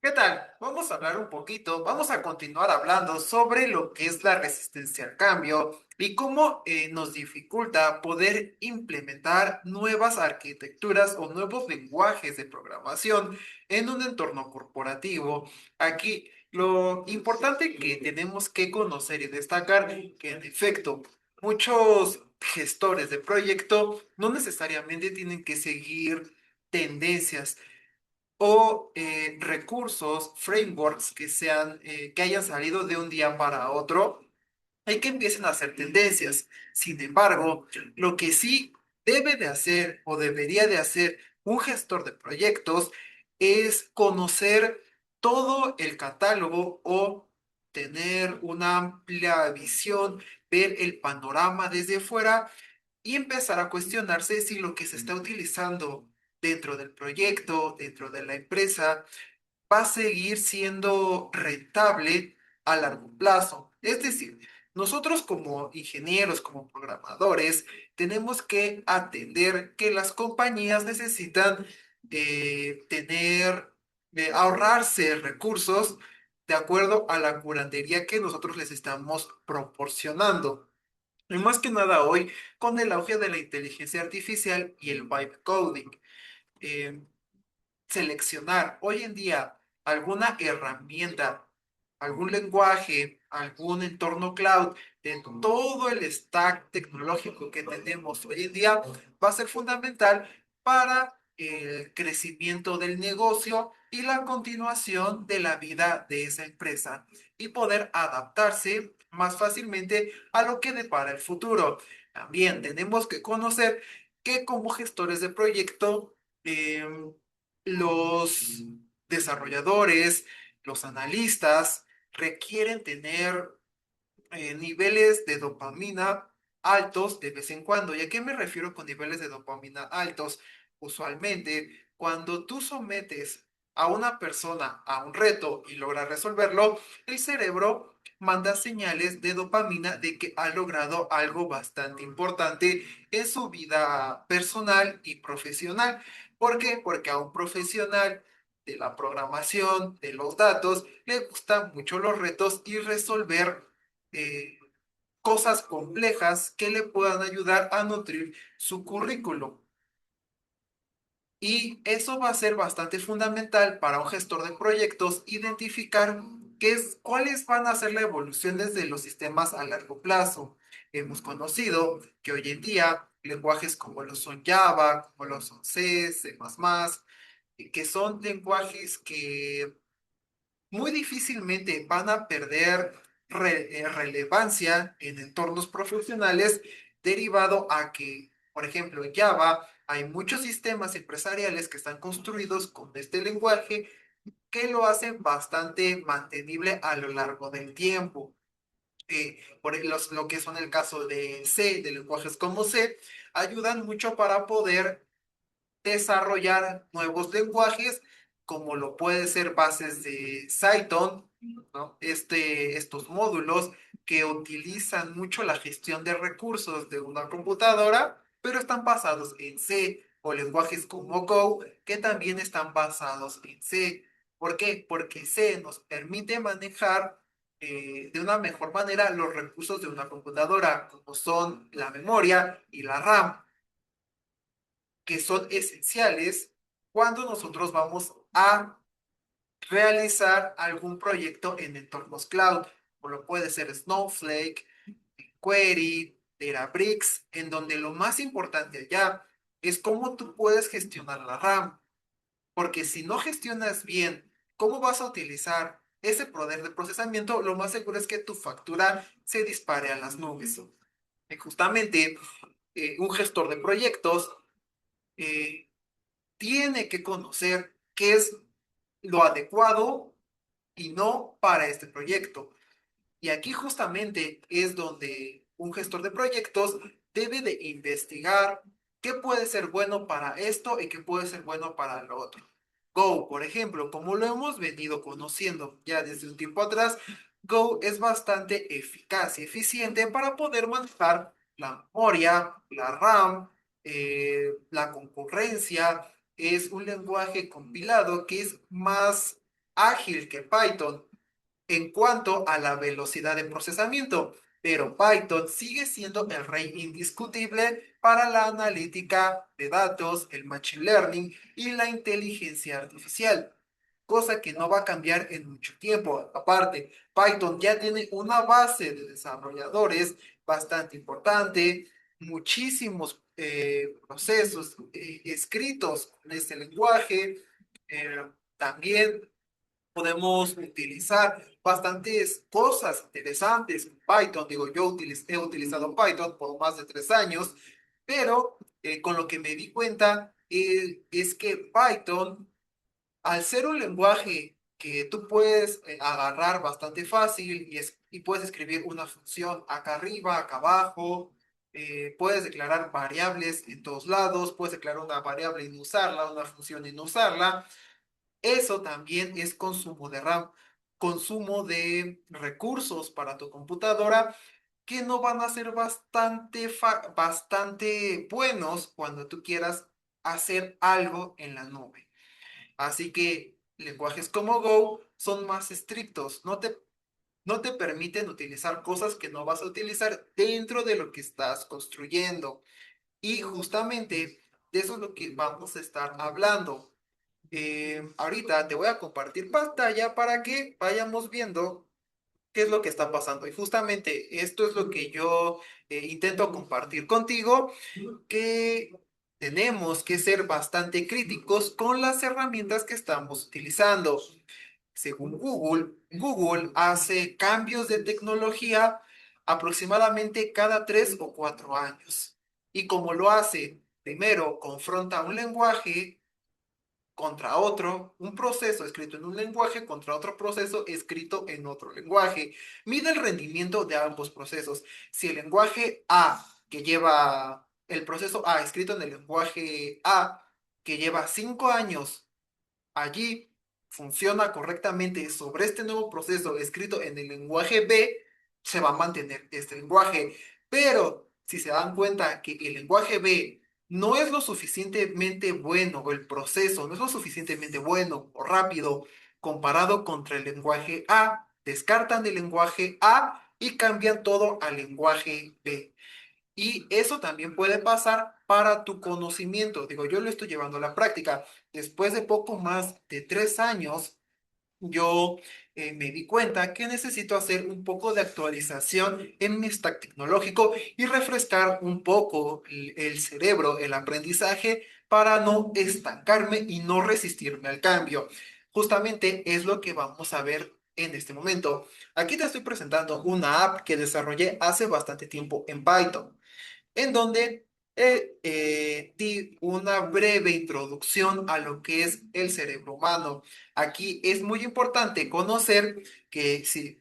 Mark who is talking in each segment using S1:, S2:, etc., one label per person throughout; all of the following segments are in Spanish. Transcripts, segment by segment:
S1: ¿Qué tal? Vamos a hablar un poquito, vamos a continuar hablando sobre lo que es la resistencia al cambio y cómo nos dificulta poder implementar nuevas arquitecturas o nuevos lenguajes de programación en un entorno corporativo. Aquí lo importante que tenemos que conocer y destacar que en efecto muchos gestores de proyecto no necesariamente tienen que seguir tendencias o recursos, frameworks que sean, que hayan salido de un día para otro y que empiecen a hacer tendencias. Sin embargo, lo que sí debe de hacer o debería de hacer un gestor de proyectos es conocer todo el catálogo o tener una amplia visión, ver el panorama desde fuera y empezar a cuestionarse si lo que se está utilizando dentro del proyecto, dentro de la empresa, va a seguir siendo rentable a largo plazo. Es decir, nosotros como ingenieros, como programadores, tenemos que atender que las compañías necesitan ahorrarse recursos de acuerdo a la curandería que nosotros les estamos proporcionando. Y más que nada hoy, con el auge de la inteligencia artificial y el vibe coding. Eh, Seleccionar hoy en día alguna herramienta, algún lenguaje, algún entorno cloud de todo el stack tecnológico que tenemos hoy en día va a ser fundamental para el crecimiento del negocio y la continuación de la vida de esa empresa y poder adaptarse más fácilmente a lo que depara el futuro. También tenemos que conocer que como gestores de proyecto, los desarrolladores, los analistas requieren tener niveles de dopamina altos de vez en cuando. ¿Y a qué me refiero con niveles de dopamina altos? Usualmente, cuando tú sometes a una persona a un reto y logra resolverlo, el cerebro manda señales de dopamina de que ha logrado algo bastante importante en su vida personal y profesional. ¿Por qué? Porque a un profesional de la programación, de los datos, le gustan mucho los retos y resolver eh, cosas complejas que le puedan ayudar a nutrir su currículo. Y eso va a ser bastante fundamental para un gestor de proyectos identificar cuáles van a ser las evoluciones de los sistemas a largo plazo. Hemos conocido que hoy en día lenguajes como lo son Java, como lo son C, C++, que son lenguajes que muy difícilmente van a perder relevancia en entornos profesionales derivado a que, por ejemplo, en Java hay muchos sistemas empresariales que están construidos con este lenguaje que lo hacen bastante mantenible a lo largo del tiempo. Lo que son el caso de C, de lenguajes como C, ayudan mucho para poder desarrollar nuevos lenguajes, como lo puede ser bases de Python, ¿no? Estos módulos que utilizan mucho la gestión de recursos de una computadora, pero están basados en C, o lenguajes como Go, que también están basados en C. ¿Por qué? Porque C nos permite manejar de una mejor manera los recursos de una computadora, como son la memoria y la RAM, que son esenciales cuando nosotros vamos a realizar algún proyecto en entornos cloud, como lo puede ser Snowflake, Query, Databricks, en donde lo más importante allá es cómo tú puedes gestionar la RAM, porque si no gestionas bien cómo vas a utilizar ese poder de procesamiento, lo más seguro es que tu factura se dispare a las nubes. Y justamente un gestor de proyectos eh, tiene que conocer qué es lo adecuado y no para este proyecto. Y aquí justamente es donde un gestor de proyectos debe de investigar qué puede ser bueno para esto y qué puede ser bueno para lo otro. Go, por ejemplo, como lo hemos venido conociendo ya desde un tiempo atrás, Go es bastante eficaz y eficiente para poder manejar la memoria, la RAM, la concurrencia. Es un lenguaje compilado que es más ágil que Python en cuanto a la velocidad de procesamiento, pero Python sigue siendo el rey indiscutible para la analítica de datos, el machine learning y la inteligencia artificial, cosa que no va a cambiar en mucho tiempo. Aparte, Python ya tiene una base de desarrolladores bastante importante, muchísimos procesos escritos en este lenguaje. También podemos utilizar bastantes cosas interesantes en Python. Digo, he utilizado Python por más de 3 años, pero con lo que me di cuenta es que Python, al ser un lenguaje que tú puedes agarrar bastante fácil y puedes escribir una función acá arriba, acá abajo, puedes declarar variables en todos lados, puedes declarar una variable y no usarla, una función y no usarla. Eso también es consumo de RAM, consumo de recursos para tu computadora que no van a ser bastante buenos cuando tú quieras hacer algo en la nube. Así que lenguajes como Go son más estrictos, no te permiten utilizar cosas que no vas a utilizar dentro de lo que estás construyendo. Y justamente de eso es lo que vamos a estar hablando. Ahorita te voy a compartir pantalla para que vayamos viendo qué es lo que está pasando. Y justamente esto es lo que yo intento compartir contigo, que tenemos que ser bastante críticos con las herramientas que estamos utilizando. Según Google, Google hace cambios de tecnología aproximadamente cada 3 o 4 años. Y como lo hace, primero confronta un lenguaje contra otro, un proceso escrito en un lenguaje contra otro proceso escrito en otro lenguaje. Mide el rendimiento de ambos procesos. Si el lenguaje A, que lleva el proceso A escrito en el lenguaje A, que lleva 5 años allí, funciona correctamente sobre este nuevo proceso escrito en el lenguaje B, se va a mantener este lenguaje. Pero si se dan cuenta que el lenguaje B no es lo suficientemente bueno, o el proceso no es lo suficientemente bueno o rápido comparado contra el lenguaje A, descartan el lenguaje A y cambian todo al lenguaje B. Y eso también puede pasar para tu conocimiento. Digo, yo lo estoy llevando a la práctica. Después de poco más de 3 años, yo me di cuenta que necesito hacer un poco de actualización en mi stack tecnológico y refrescar un poco el cerebro, el aprendizaje, para no estancarme y no resistirme al cambio. Justamente es lo que vamos a ver en este momento. Aquí te estoy presentando una app que desarrollé hace bastante tiempo en Python, en donde di una breve introducción a lo que es el cerebro humano. Aquí es muy importante conocer que si,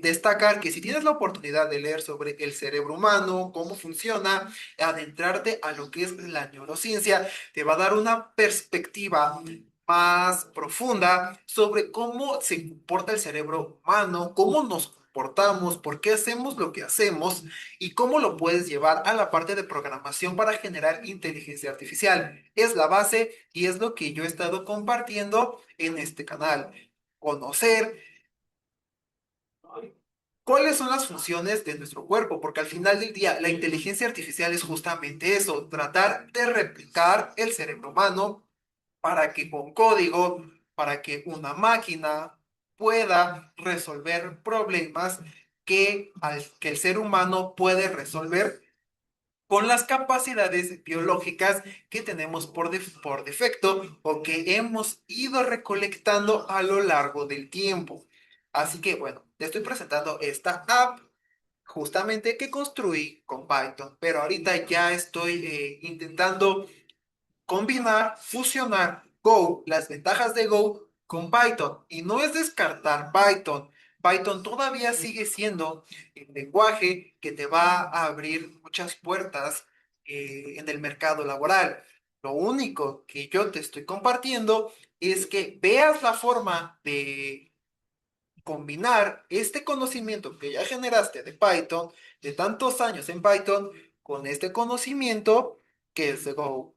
S1: destacar que si tienes la oportunidad de leer sobre el cerebro humano, cómo funciona, adentrarte a lo que es la neurociencia, te va a dar una perspectiva más profunda sobre cómo se comporta el cerebro humano, cómo nos comportamos, por qué hacemos lo que hacemos y cómo lo puedes llevar a la parte de programación para generar inteligencia artificial. Es la base y es lo que yo he estado compartiendo en este canal. Conocer cuáles son las funciones de nuestro cuerpo, porque al final del día la inteligencia artificial es justamente eso, tratar de replicar el cerebro humano para que con código, para que una máquina pueda resolver problemas que el ser humano puede resolver con las capacidades biológicas que tenemos por defecto o que hemos ido recolectando a lo largo del tiempo. Así que bueno, te estoy presentando esta app justamente que construí con Python, pero ahorita ya estoy intentando combinar, fusionar Go, las ventajas de Go con Python. Y no es descartar Python. Python todavía sigue siendo el lenguaje que te va a abrir muchas puertas en el mercado laboral. Lo único que yo te estoy compartiendo es que veas la forma de combinar este conocimiento que ya generaste de Python, de tantos años en Python, con este conocimiento que es de Go,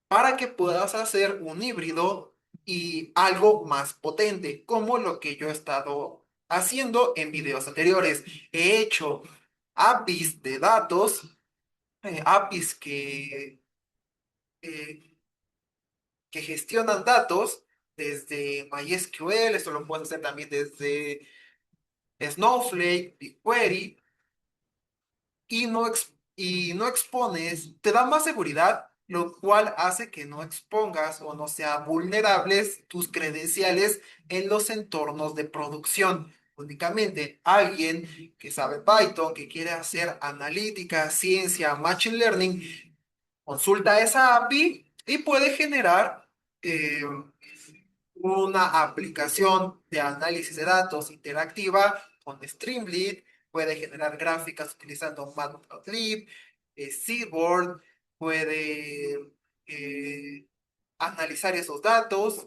S1: para que puedas hacer un híbrido y algo más potente, como lo que yo he estado haciendo en videos anteriores. He hecho APIs de datos, APIs eh, que gestionan datos desde MySQL. Esto lo puedes hacer también desde Snowflake, BigQuery, y no expones, te da más seguridad, lo cual hace que no expongas o no sea vulnerables tus credenciales en los entornos de producción. Únicamente alguien que sabe Python, que quiere hacer analítica, ciencia, machine learning, consulta esa API y puede generar eh, una aplicación de análisis de datos interactiva con Streamlit, puede generar gráficas utilizando Matplotlib, Seaborn, puede analizar esos datos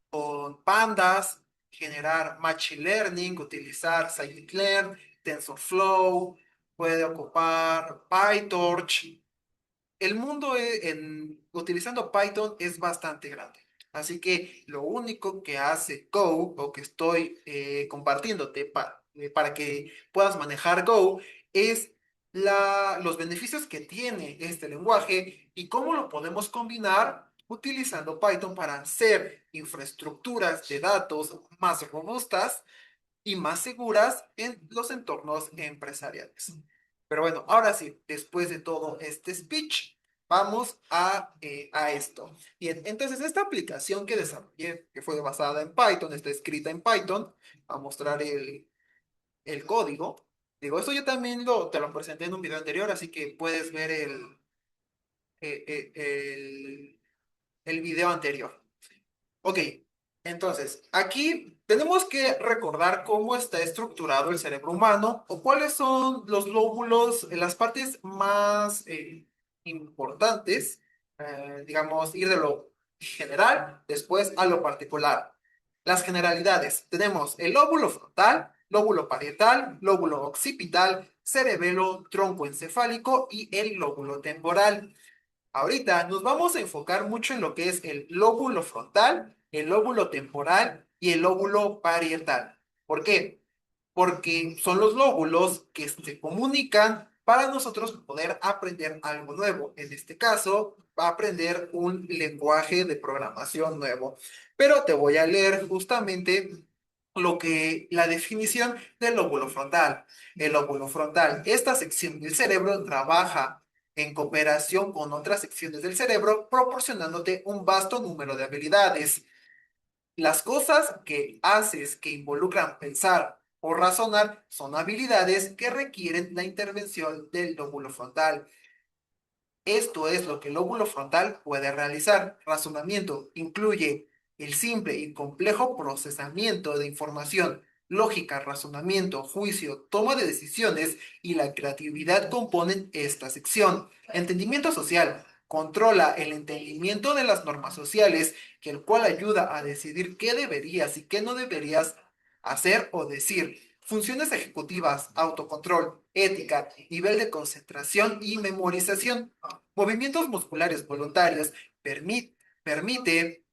S1: con pandas, generar machine learning, utilizar scikit-learn, TensorFlow, puede ocupar PyTorch. El mundo utilizando Python es bastante grande. Así que lo único que hace Go, o que estoy compartiéndote para que puedas manejar Go, es los beneficios que tiene este lenguaje y cómo lo podemos combinar utilizando Python para hacer infraestructuras de datos más robustas y más seguras en los entornos empresariales. Pero bueno, ahora sí, después de todo este speech, vamos a esto. Bien, entonces esta aplicación que desarrollé, que fue basada en Python, está escrita en Python, a mostrar el código. Digo, esto yo también te lo presenté en un video anterior, así que puedes ver eh, eh, el, el video anterior. Ok, entonces, aquí tenemos que recordar cómo está estructurado el cerebro humano o cuáles son los lóbulos, las partes más importantes, digamos, ir de lo general, después a lo particular. Las generalidades, tenemos el lóbulo frontal, lóbulo parietal, lóbulo occipital, cerebelo, tronco encefálico y el lóbulo temporal. Ahorita nos vamos a enfocar mucho en lo que es el lóbulo frontal, el lóbulo temporal y el lóbulo parietal. ¿Por qué? Porque son los lóbulos que se comunican para nosotros poder aprender algo nuevo. En este caso, va a aprender un lenguaje de programación nuevo. Pero te voy a leer justamente la definición del lóbulo frontal. El lóbulo frontal, esta sección del cerebro trabaja en cooperación con otras secciones del cerebro, proporcionándote un vasto número de habilidades. Las cosas que haces que involucran pensar o razonar son habilidades que requieren la intervención del lóbulo frontal. Esto es lo que el lóbulo frontal puede realizar. Razonamiento incluye el simple y complejo procesamiento de información. Lógica, razonamiento, juicio, toma de decisiones y la creatividad componen esta sección. Entendimiento social controla el entendimiento de las normas sociales, que el cual ayuda a decidir qué deberías y qué no deberías hacer o decir. Funciones ejecutivas, autocontrol, ética, nivel de concentración y memorización. Movimientos musculares voluntarios permite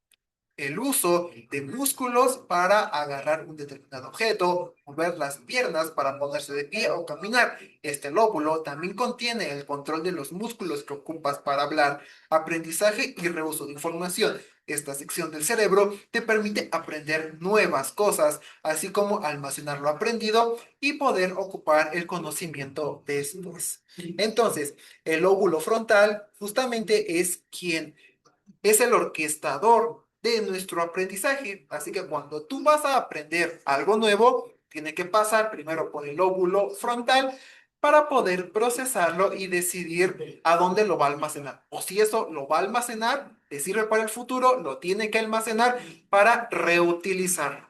S1: el uso de músculos para agarrar un determinado objeto, mover las piernas para ponerse de pie o caminar. Este lóbulo también contiene el control de los músculos que ocupas para hablar, aprendizaje y reuso de información. Esta sección del cerebro te permite aprender nuevas cosas, así como almacenar lo aprendido y poder ocupar el conocimiento después. Entonces, el lóbulo frontal justamente es quien es el orquestador de nuestro aprendizaje. Así que cuando tú vas a aprender algo nuevo, tiene que pasar primero por el lóbulo frontal para poder procesarlo y decidir a dónde lo va a almacenar. O si eso lo va a almacenar, te sirve para el futuro, lo tiene que almacenar para reutilizarlo.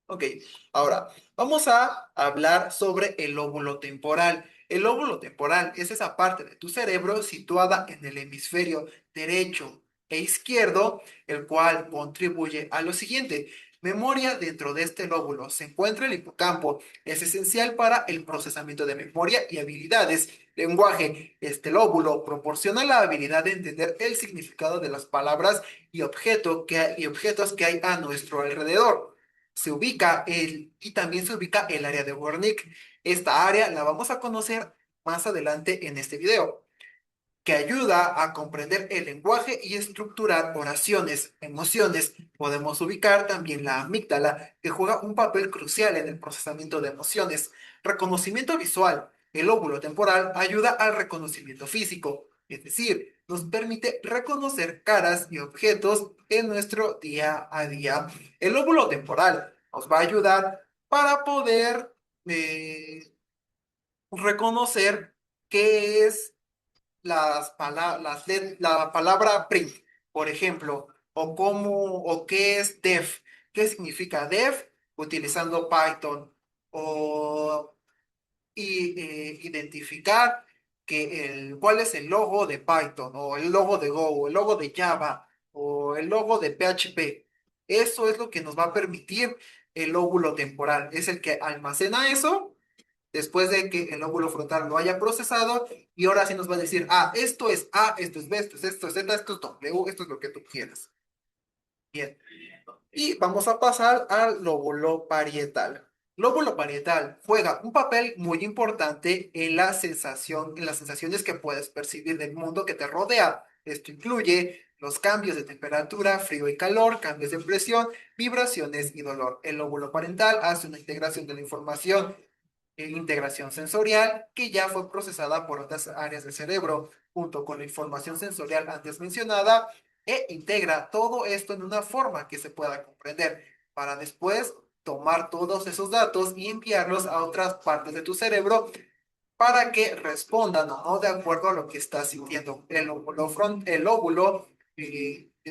S1: Ok, ahora vamos a hablar sobre el lóbulo temporal. El lóbulo temporal es esa parte de tu cerebro situada en el hemisferio derecho e izquierdo, el cual contribuye a lo siguiente. Memoria dentro de este lóbulo se encuentra el hipocampo. Es esencial para el procesamiento de memoria y habilidades. Lenguaje. Este lóbulo proporciona la habilidad de entender el significado de las palabras y objetos que hay a nuestro alrededor. Y también se ubica el área de Wernicke. Esta área la vamos a conocer más adelante en este video, que ayuda a comprender el lenguaje y estructurar oraciones, emociones. Podemos ubicar también la amígdala, que juega un papel crucial en el procesamiento de emociones. Reconocimiento visual. El lóbulo temporal ayuda al reconocimiento físico, es decir, nos permite reconocer caras y objetos en nuestro día a día. El lóbulo temporal nos va a ayudar para poder reconocer qué es la palabra print, por ejemplo, o qué es def, qué significa def utilizando Python, o identificar cuál es el logo de Python, o el logo de Go, o el logo de Java, o el logo de PHP. Eso es lo que nos va a permitir el lóbulo temporal, es el que almacena eso después de que el lóbulo frontal lo haya procesado, y ahora sí nos va a decir, esto es A, esto es B, esto es Z, esto es W, esto es lo que tú quieras. Bien. Y vamos a pasar al lóbulo parietal. Lóbulo parietal juega un papel muy importante en las sensaciones que puedes percibir del mundo que te rodea. Esto incluye los cambios de temperatura, frío y calor, cambios de presión, vibraciones y dolor. El lóbulo parietal hace una integración de la información integración sensorial que ya fue procesada por otras áreas del cerebro, junto con la información sensorial antes mencionada, e integra todo esto en una forma que se pueda comprender, para después tomar todos esos datos y enviarlos a otras partes de tu cerebro para que respondan o no de acuerdo a lo que estás sintiendo. El lóbulo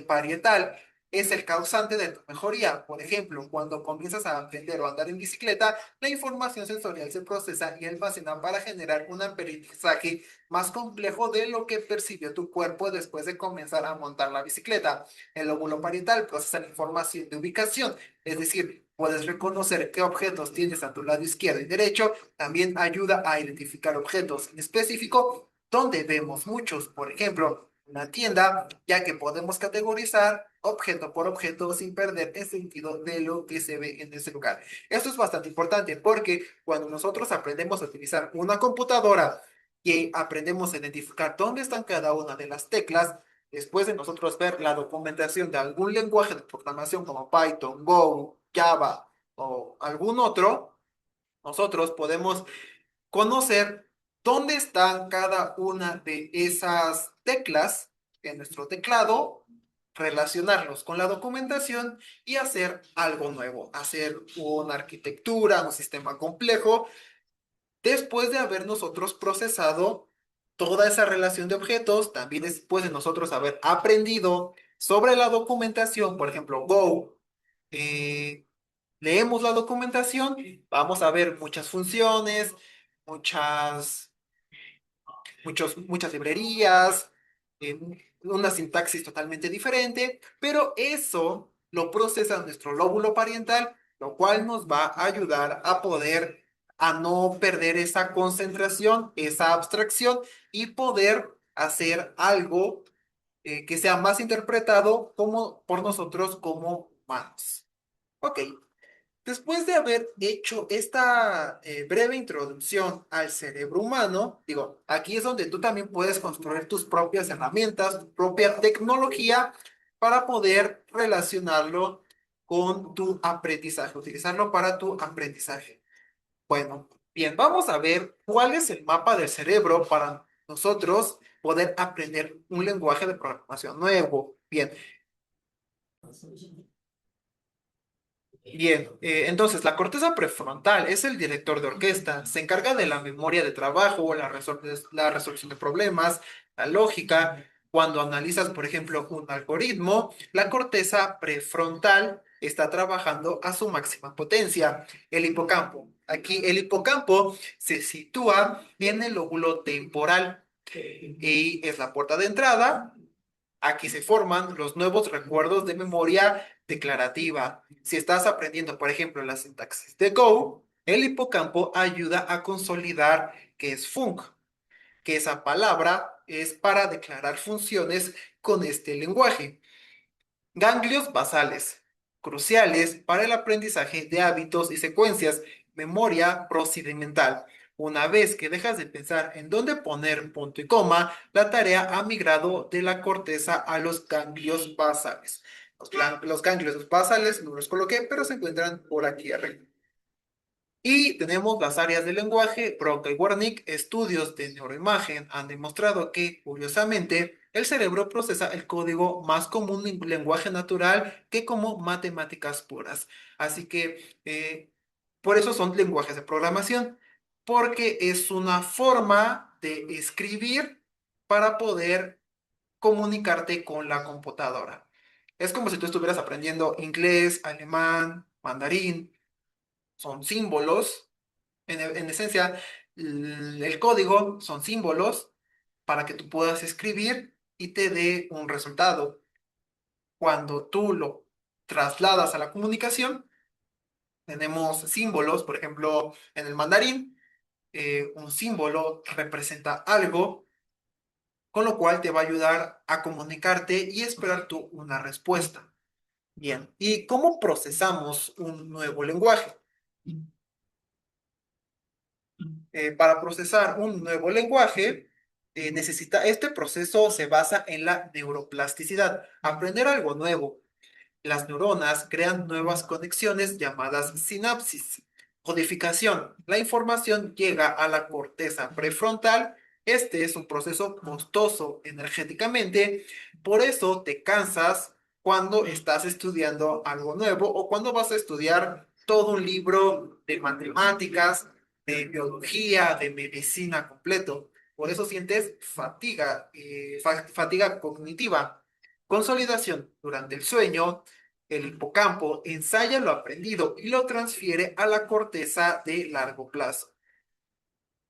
S1: parietal es el causante de tu mejoría. Por ejemplo, cuando comienzas a aprender o andar en bicicleta, la información sensorial se procesa y almacena para generar un aprendizaje más complejo de lo que percibió tu cuerpo después de comenzar a montar la bicicleta. El lóbulo parietal procesa la información de ubicación, es decir, puedes reconocer qué objetos tienes a tu lado izquierdo y derecho. También ayuda a identificar objetos en específico donde vemos muchos, por ejemplo, una tienda, ya que podemos categorizar objeto por objeto sin perder el sentido de lo que se ve en ese lugar. Esto es bastante importante porque cuando nosotros aprendemos a utilizar una computadora y aprendemos a identificar dónde están cada una de las teclas, después de nosotros ver la documentación de algún lenguaje de programación como Python, Go, Java o algún otro, nosotros podemos conocer dónde están cada una de esas teclas en nuestro teclado, relacionarlos con la documentación y hacer algo nuevo, hacer una arquitectura, un sistema complejo, después de haber nosotros procesado toda esa relación de objetos, también después de nosotros haber aprendido sobre la documentación, por ejemplo, Go. eh, Leemos la documentación, vamos a ver muchas funciones, muchas, muchas librerías, eh, una sintaxis totalmente diferente, pero eso lo procesa nuestro lóbulo parietal, lo cual nos va a ayudar a poder, a no perder esa concentración, esa abstracción, y poder hacer algo que sea más interpretado por nosotros como humanos. Ok. Después de haber hecho esta breve introducción al cerebro humano, digo, aquí es donde tú también puedes construir tus propias herramientas, tu propia tecnología para poder relacionarlo con tu aprendizaje, utilizarlo para tu aprendizaje. Bueno, bien, vamos a ver cuál es el mapa del cerebro para nosotros poder aprender un lenguaje de programación nuevo. Bien, bien, entonces la corteza prefrontal es el director de orquesta, se encarga de la memoria de trabajo, la resolución de problemas, la lógica. Cuando analizas, por ejemplo, un algoritmo, la corteza prefrontal está trabajando a su máxima potencia. El hipocampo. Aquí el hipocampo se sitúa en el lóbulo temporal y es la puerta de entrada. Aquí se forman los nuevos recuerdos de memoria declarativa. Si estás aprendiendo, por ejemplo, la sintaxis de Go, el hipocampo ayuda a consolidar qué es func, que esa palabra es para declarar funciones con este lenguaje. Ganglios basales, cruciales para el aprendizaje de hábitos y secuencias, memoria procedimental. Una vez que dejas de pensar en dónde poner punto y coma, la tarea ha migrado de la corteza a los ganglios basales. Los ganglios basales no los coloqué, pero se encuentran por aquí arriba. Y tenemos las áreas del lenguaje. Broca y Wernicke, estudios de neuroimagen, han demostrado que, curiosamente, el cerebro procesa el código más común en lenguaje natural que como matemáticas puras. Así que, por eso son lenguajes de programación, porque es una forma de escribir para poder comunicarte con la computadora. Es como si tú estuvieras aprendiendo inglés, alemán, mandarín. Son símbolos en esencia, el código son símbolos para que tú puedas escribir y te dé un resultado. Cuando tú lo trasladas a la comunicación, tenemos símbolos, por ejemplo, en el mandarín, un símbolo representa algo, con lo cual te va a ayudar a comunicarte y esperar tú una respuesta. Bien, ¿y cómo procesamos un nuevo lenguaje? Para procesar un nuevo lenguaje, este proceso se basa en la neuroplasticidad, aprender algo nuevo. Las neuronas crean nuevas conexiones llamadas sinapsis. Codificación. La información llega a la corteza prefrontal. Este es un proceso costoso energéticamente, por eso te cansas cuando estás estudiando algo nuevo o cuando vas a estudiar todo un libro de matemáticas, de biología, de medicina completo. Por eso sientes fatiga, fatiga cognitiva. Consolidación. Durante el sueño, el hipocampo ensaya lo aprendido y lo transfiere a la corteza de largo plazo.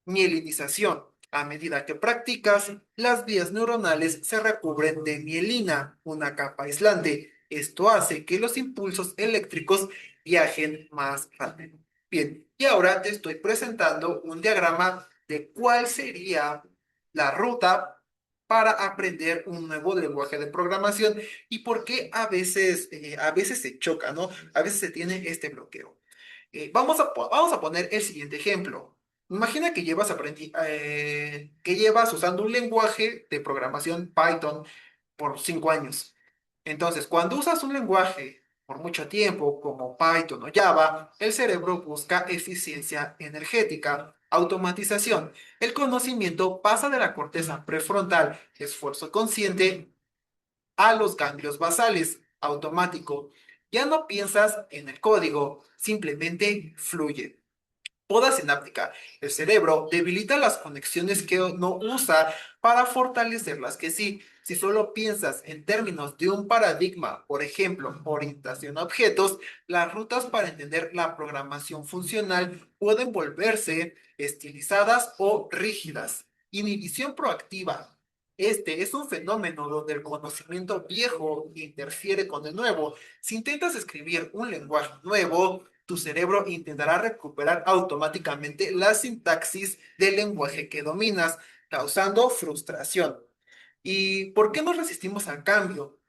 S1: Mielinización. A medida que practicas, las vías neuronales se recubren de mielina, una capa aislante. Esto hace que los impulsos eléctricos viajen más rápido. Bien, y ahora te estoy presentando un diagrama de cuál sería la ruta para aprender un nuevo lenguaje de programación y por qué a veces se choca, ¿no? A veces se tiene este bloqueo. Vamos a poner el siguiente ejemplo. Imagina que que llevas usando un lenguaje de programación Python por 5 años. Entonces, cuando usas un lenguaje por mucho tiempo, como Python o Java, el cerebro busca eficiencia energética, automatización. El conocimiento pasa de la corteza prefrontal, esfuerzo consciente, a los ganglios basales, automático. Ya no piensas en el código, simplemente fluye. Poda sináptica. El cerebro debilita las conexiones que no usa para fortalecer las que sí. Si solo piensas en términos de un paradigma, por ejemplo, orientación a objetos, las rutas para entender la programación funcional pueden volverse estilizadas o rígidas. Inhibición proactiva. Este es un fenómeno donde el conocimiento viejo interfiere con el nuevo. Si intentas escribir un lenguaje nuevo, tu cerebro intentará recuperar automáticamente la sintaxis del lenguaje que dominas, causando frustración. ¿Y por qué nos resistimos al cambio?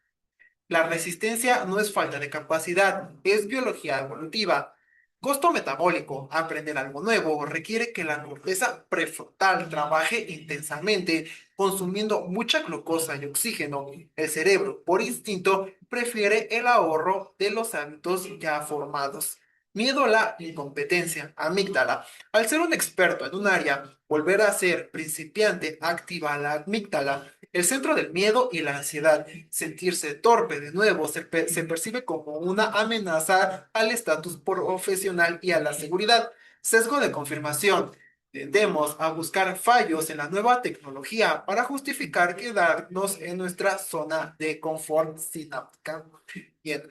S1: La resistencia no es falta de capacidad, es biología evolutiva. Costo metabólico. Aprender algo nuevo requiere que la corteza prefrontal trabaje intensamente, consumiendo mucha glucosa y oxígeno. El cerebro, por instinto, prefiere el ahorro de los hábitos ya formados. Miedo a la incompetencia, amígdala. Al ser un experto en un área, volver a ser principiante activa la amígdala, el centro del miedo y la ansiedad. Sentirse torpe de nuevo se percibe como una amenaza al estatus profesional y a la seguridad. Sesgo de confirmación. Tendemos a buscar fallos en la nueva tecnología para justificar quedarnos en nuestra zona de confort sináptica. Bien,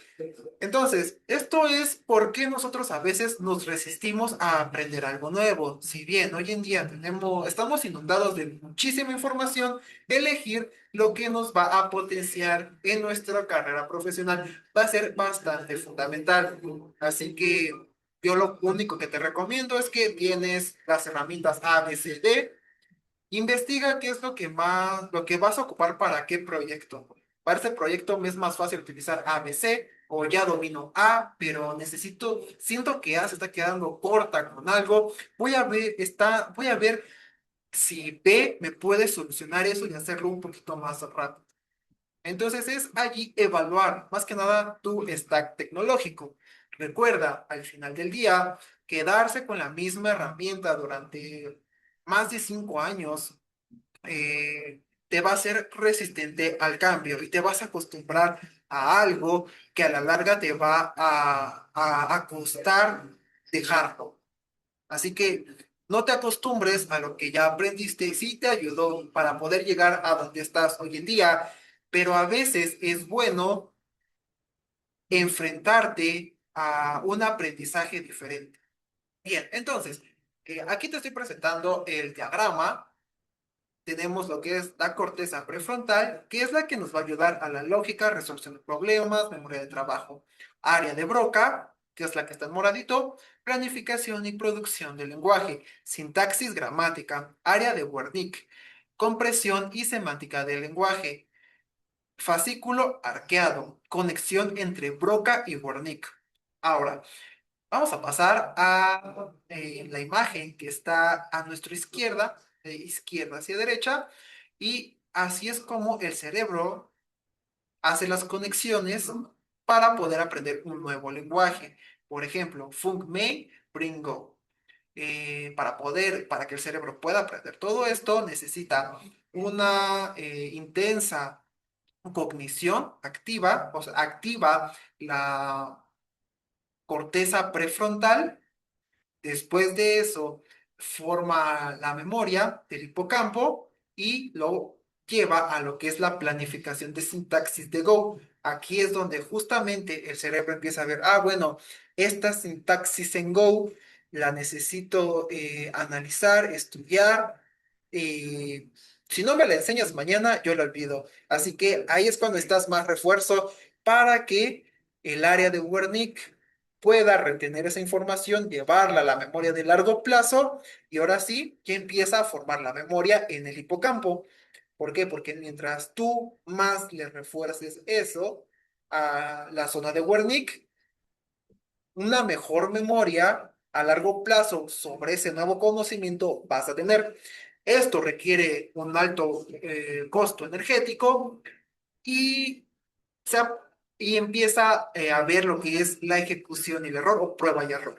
S1: entonces, esto es por qué nosotros a veces nos resistimos a aprender algo nuevo. Si bien hoy en día estamos inundados de muchísima información, elegir lo que nos va a potenciar en nuestra carrera profesional va a ser bastante fundamental. Así que yo lo único que te recomiendo es que tienes las herramientas A, B, C, D. Investiga qué es lo que vas a ocupar para qué proyecto. Para este proyecto me es más fácil utilizar ABC o ya domino A, pero siento que A se está quedando corta con algo. Voy a ver si B me puede solucionar eso y hacerlo un poquito más rápido. Entonces es allí evaluar más que nada tu stack tecnológico. Recuerda, al final del día, quedarse con la misma herramienta durante más de 5 años te va a ser resistente al cambio y te vas a acostumbrar a algo que a la larga te va a costar dejarlo. Así que no te acostumbres a lo que ya aprendiste, sí te ayudó para poder llegar a donde estás hoy en día, pero a veces es bueno enfrentarte a un aprendizaje diferente. Bien, entonces, aquí te estoy presentando el diagrama. Tenemos lo que es la corteza prefrontal, que es la que nos va a ayudar a la lógica, resolución de problemas, memoria de trabajo. Área de Broca, que es la que está en moradito, planificación y producción del lenguaje. Sintaxis, gramática. Área de Wernicke, compresión y semántica del lenguaje. Fascículo arqueado, conexión entre Broca y Wernicke. Ahora, vamos a pasar a la imagen que está a nuestra izquierda, de izquierda hacia derecha, y así es como el cerebro hace las conexiones para poder aprender un nuevo lenguaje. Por ejemplo, Funk Mei, Bringo. Para que el cerebro pueda aprender todo esto, necesita una intensa cognición activa, o sea, activa la corteza prefrontal. Después de eso, forma la memoria del hipocampo y lo lleva a lo que es la planificación de sintaxis de Go. Aquí es donde justamente el cerebro empieza a ver, bueno, esta sintaxis en Go la necesito analizar, estudiar. Y si no me la enseñas mañana, yo la olvido. Así que ahí es cuando estás más refuerzo para que el área de Wernicke pueda retener esa información, llevarla a la memoria de largo plazo y ahora sí, ya empieza a formar la memoria en el hipocampo. ¿Por qué? Porque mientras tú más le refuerces eso a la zona de Wernicke, una mejor memoria a largo plazo sobre ese nuevo conocimiento vas a tener. Esto requiere un alto costo energético y sea, y empieza a ver lo que es la ejecución y el error o prueba y error.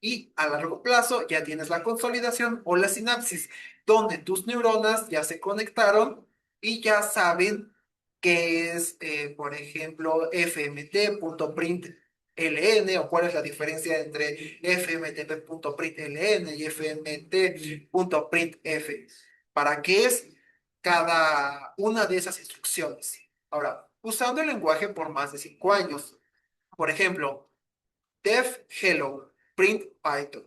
S1: Y a largo plazo ya tienes la consolidación o la sinapsis, donde tus neuronas ya se conectaron y ya saben qué es, por ejemplo, fmt.println o cuál es la diferencia entre fmtp.println y fmt.printf. ¿Para qué es cada una de esas instrucciones? Ahora, usando el lenguaje por más de 5 años. Por ejemplo, def hello, print Python.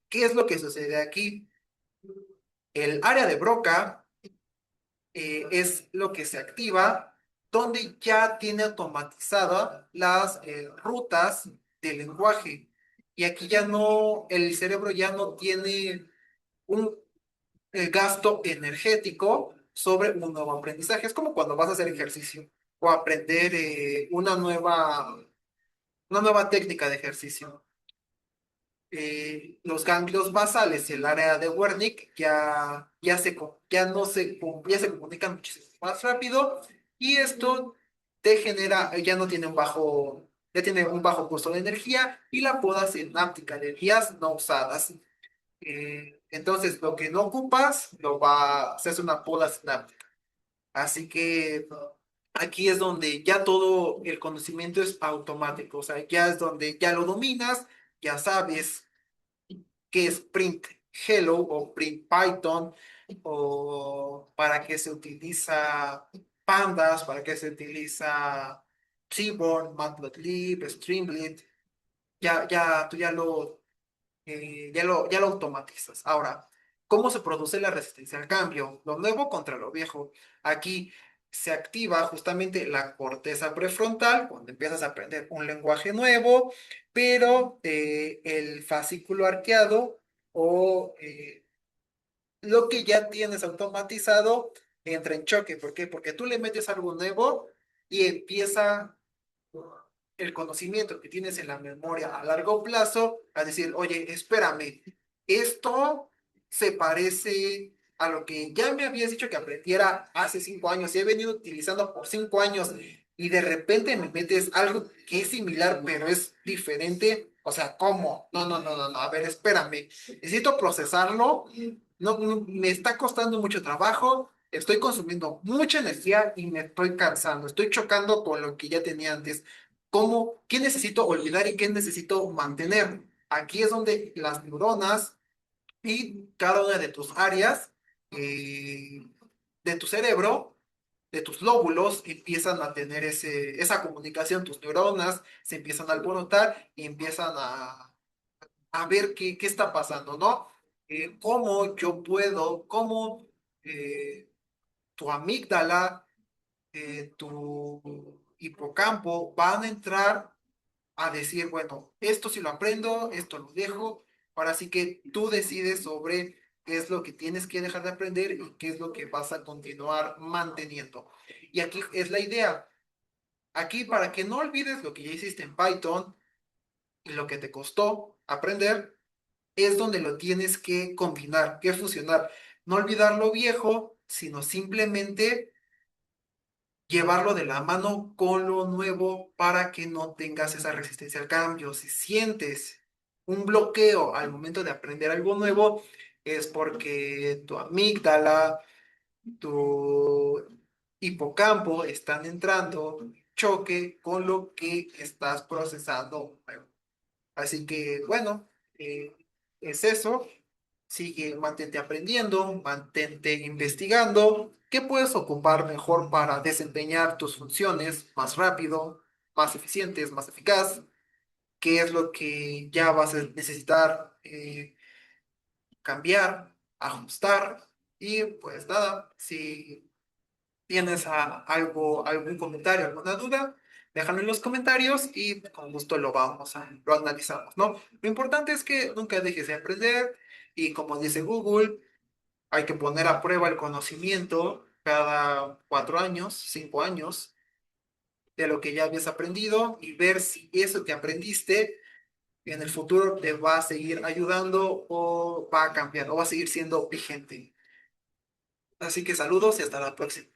S1: ¿Qué es lo que sucede aquí? El área de Broca es lo que se activa, donde ya tiene automatizadas las rutas del lenguaje. Y aquí ya no, el cerebro ya no tiene un gasto energético sobre un nuevo aprendizaje. Es como cuando vas a hacer ejercicio o aprender una nueva técnica de ejercicio. Los ganglios basales y el área de Wernicke ya se comunican muchísimo más rápido y esto te genera, ya tiene un bajo costo de energía y la poda sináptica, energías no usadas. Entonces, lo que no ocupas, se hace una poda sináptica. Así que aquí es donde ya todo el conocimiento es automático, o sea, ya es donde ya lo dominas, ya sabes qué es print hello o print Python, o para qué se utiliza pandas, para qué se utiliza Seaborn, Matplotlib, Streamlit, tú ya lo automatizas. Ahora, ¿cómo se produce la resistencia al cambio? Lo nuevo contra lo viejo. Aquí se activa justamente la corteza prefrontal cuando empiezas a aprender un lenguaje nuevo, pero el fascículo arqueado o lo que ya tienes automatizado entra en choque. ¿Por qué? Porque tú le metes algo nuevo y empieza el conocimiento que tienes en la memoria a largo plazo a decir, oye, espérame, esto se parece a lo que ya me habías dicho que aprendiera hace 5 años y he venido utilizando por 5 años y de repente me metes algo que es similar pero es diferente. O sea, ¿cómo? No, no, no, no, no. A ver, espérame. Necesito procesarlo. No, me está costando mucho trabajo. Estoy consumiendo mucha energía y me estoy cansando. Estoy chocando con lo que ya tenía antes. ¿Cómo? ¿Qué necesito olvidar y qué necesito mantener? Aquí es donde las neuronas y cada una de tus áreas eh, de tu cerebro, de tus lóbulos, empiezan a tener esa comunicación. Tus neuronas se empiezan a alborotar y empiezan a ver qué está pasando, ¿no? ¿Cómo yo puedo, cómo tu amígdala, tu hipocampo van a entrar a decir, bueno, esto sí lo aprendo, esto lo dejo, ahora sí que tú decides sobre qué es lo que tienes que dejar de aprender y qué es lo que vas a continuar manteniendo. Y aquí es la idea. Aquí para que no olvides lo que ya hiciste en Python y lo que te costó aprender, es donde lo tienes que combinar, que fusionar. No olvidar lo viejo, sino simplemente llevarlo de la mano con lo nuevo para que no tengas esa resistencia al cambio. Si sientes un bloqueo al momento de aprender algo nuevo, es porque tu amígdala, tu hipocampo están entrando en choque con lo que estás procesando nuevo. Así que, bueno, es eso. Sigue, mantente aprendiendo, mantente investigando. ¿Qué puedes ocupar mejor para desempeñar tus funciones más rápido, más eficientes, más eficaz? ¿Qué es lo que ya vas a necesitar cambiar, ajustar? Y pues nada, si tienes algún comentario, alguna duda, déjalo en los comentarios y con gusto lo analizamos, ¿no? Lo importante es que nunca dejes de aprender y como dice Google, hay que poner a prueba el conocimiento cada 4 años, 5 años de lo que ya habías aprendido y ver si eso que aprendiste en el futuro te va a seguir ayudando o va a cambiar o va a seguir siendo vigente. Así que saludos y hasta la próxima.